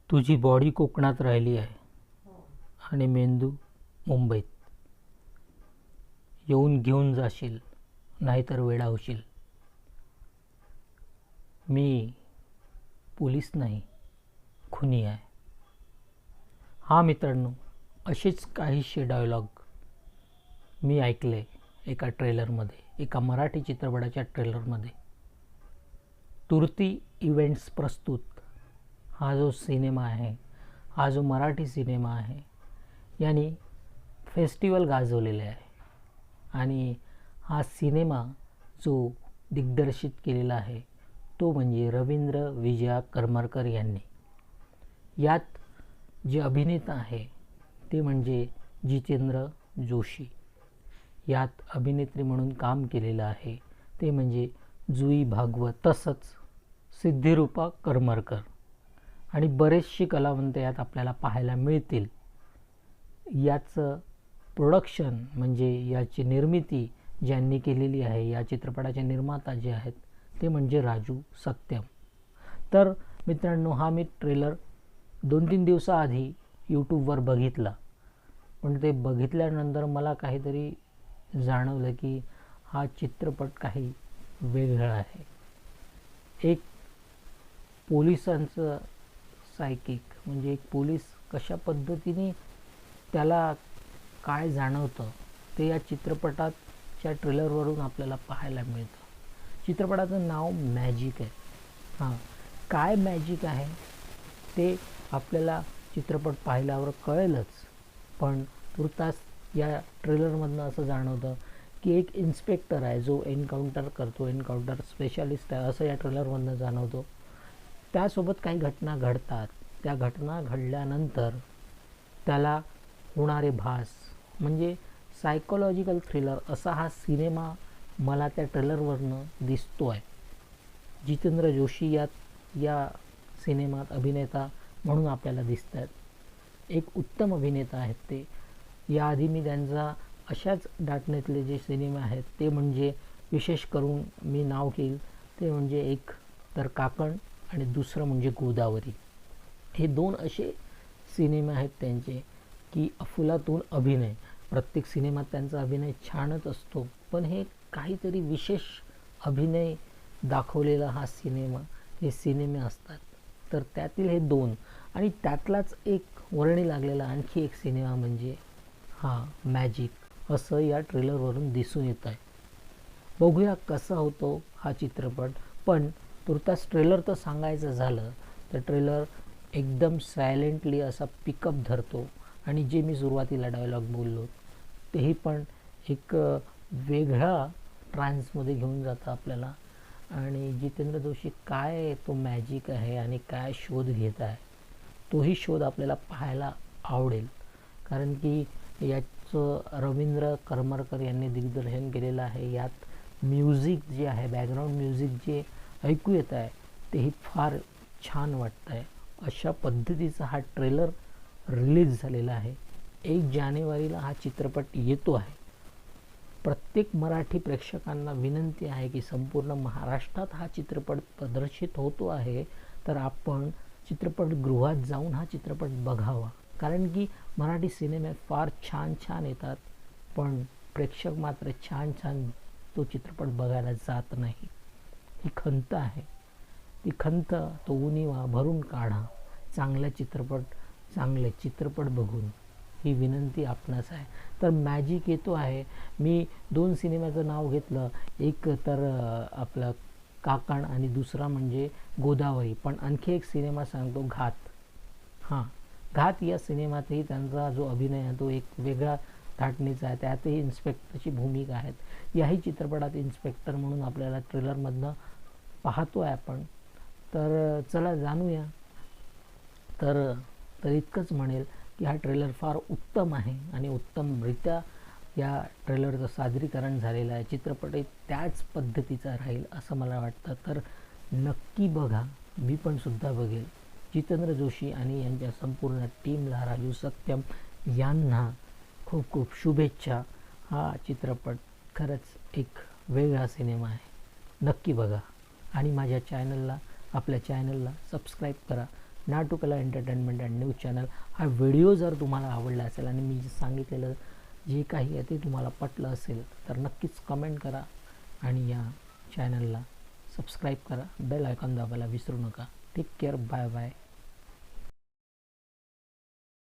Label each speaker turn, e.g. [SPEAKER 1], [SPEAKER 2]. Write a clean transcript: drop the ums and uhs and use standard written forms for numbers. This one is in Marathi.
[SPEAKER 1] तुझी बॉडी कोकणात राहिली आहे आणि मेंदू मुंबईत. येऊन घेऊन जाशील, नाहीतर वेडा होशील. मी पोलीस नाही, खुनी आहे. हा मित्रांनो, असेच काहीशे डायलॉग मी ऐकले एका ट्रेलरमध्ये, एका मराठी चित्रपटाच्या ट्रेलरमध्ये. तुरती इव्हेंट्स प्रस्तुत हा जो सिनेमा आहे, हा जो मराठी सिनेमा आहे, यांनी फेस्टिवल गाजवलेले आहे. आणि हा सिनेमा जो दिग्दर्शित केलेला आहे तो म्हणजे रवींद्र विजया करमरकर यांनी. यात जे अभिनेता आहे ते म्हणजे जितेंद्र जोशी. यात अभिनेत्री म्हणून काम केलेलं आहे ते म्हणजे जुई भागवत, तसंच सिद्धिरूपा करमरकर आणि बरेचसे कलावंत यात आपल्याला पाहायला मिळतील. याचं प्रोडक्शन म्हणजे याची निर्मिती ज्यांनी केलेली आहे, या चित्रपटाचे निर्माता जे आहेत ते म्हणजे राजू सत्यम. तर मित्रांनो, हा मी ट्रेलर 2-3 दिवसाआधी यूट्यूबवर बघितला, पण ते बघितल्यानंतर मला काहीतरी जाणवलं की हा चित्रपट काही वेगळा आहे. एक पोलिसांचं सायकिक म्हणजे एक पोलीस कशा पद्धतीने त्याला काय जाणवतं ते या चित्रपटाच्या ट्रेलरवरून आपल्याला पाहायला मिळतं. चित्रपटाचं नाव मॅजिक आहे. हां, काय मॅजिक आहे ते आपल्याला चित्रपट पाहिल्यावर कळेलच, पण तुर्तास या ट्रेलरमधनं असं जाणवतं की एक इन्स्पेक्टर आहे जो एन्काउंटर करतो, एन्काउंटर स्पेशालिस्ट आहे असं या ट्रेलरमधनं जाणवतो. त्यासोबत काही घटना घडतात. त्या घटना घडल्यानंतर त्याला होणारे भास म्हणजे सायकोलॉजिकल थ्रिलर असा हा सिनेमा मला त्या ट्रेलरवरनं दिसतो आहे. जितेंद्र जोशी या सिनेमात अभिनेता म्हणून आपल्याला दिसत आहेत. एक उत्तम अभिनेता आहेत ते. याआधी मी त्यांचा अशाच दाटनेतले जे सिनेमे आहेत ते म्हणजे विशेष करून मी नाव घेईल ते म्हणजे एक तर काकण आणि दुसरं म्हणजे गोदावरी. हे 2 असे सिनेमे आहेत त्यांचे की अफलातून अभिनय. प्रत्येक सिनेमात त्यांचा अभिनय छानच असतो, पण हे काहीतरी विशेष अभिनय दाखवलेला हा हे सिनेमे असतात. तर त्यातील हे 2 आणि त्यातलाच एक वर्णी लागलेला आणखी एक सिनेमा म्हणजे हा मॅजिक असं या ट्रेलरवरून दिसून येत आहे. बघूया कसा होतो हा चित्रपट. पण तुर्तास ट्रेलर तर सांगायचं झालं तर ट्रेलर एकदम सायलेंटली असा पिकअप धरतो आणि जे मी सुरुवातीला डायलॉग बोललो तेही पण एक वेगळ्या ट्रान्समध्ये घेऊन जातं आपल्याला. आणि जितेंद्र जोशी काय तो मॅजिक आहे आणि काय शोध घेत आहे तोही शोध आपल्याला पाहायला आवडेल. कारण की याचं रवींद्र करमरकर यांनी दिग्दर्शन केलेलं आहे. यात म्युझिक जे आहे, बॅकग्राऊंड म्युझिक जे ऐकू येत आहे तेही फार छान वाटतं आहे. अशा पद्धतीचा हा ट्रेलर रिलीज झालेला आहे. 1 जानेवारीला हा चित्रपट येतो आहे. प्रत्येक मराठी प्रेक्षकांना विनंती आहे की संपूर्ण महाराष्ट्रात हा चित्रपट प्रदर्शित होतो आहे, तर आपण चित्रपटगृहात जाऊन हा चित्रपट बघावा. कारण की मराठी सिनेमे फार छान छान येतात, पण प्रेक्षक मात्र छान छान तो चित्रपट बघायला जात नाही. ही खंत आहे. ती खंत तो उणिवा भरून काढा. चांगले चित्रपट बघून ही विनंती आपणास आहे. तर मॅजिक येतो आहे. मी 2 सिनेमाचं नाव घेतलं, एक तर आपलं काकण आणि दुसरा म्हणजे गोदावरी. पण आणखी एक सिनेमा सांगतो, घात. हां, घात या सिनेमातही त्यांचा जो अभिनय आहे तो एक वेगळा धाटणीचा आहे. त्यातही इन्स्पेक्टरची भूमिका आहेत. याही चित्रपटात इन्स्पेक्टर म्हणून आपल्याला ट्रेलरमधनं पाहतो आहे आपण. तर चला जाणूया. तर इतकंच म्हणेल की हा ट्रेलर फार उत्तम आहे आणि उत्तमरित्या या ट्रेलरचं सादरीकरण झालेलं आहे. चित्रपटही त्याच पद्धतीचा राहील असं मला वाटतं. तर नक्की बघा. मी पण सुद्धा बघेल. जितेंद्र जोशी आणि यांच्या संपूर्ण टीमला, राजू सत्यम यांना खूप खूप शुभेच्छा. हा चित्रपट खरंच एक वेगळा सिनेमा आहे. नक्की बघा आणि माझ्या आपल्या चॅनलला सबस्क्राईब करा, नाटुकला एंटरटेनमेंट अँड न्यूज चॅनल. हा व्हिडिओ जर तुम्हाला आवडला असेल आणि मी सांगितलेलं जे काही आहे ते तुम्हाला पटलं असेल तर नक्कीच कमेंट करा आणि या चॅनलला सबस्क्राईब करा. बेल आयकॉन दाबायला विसरू नका. Take care. Bye bye.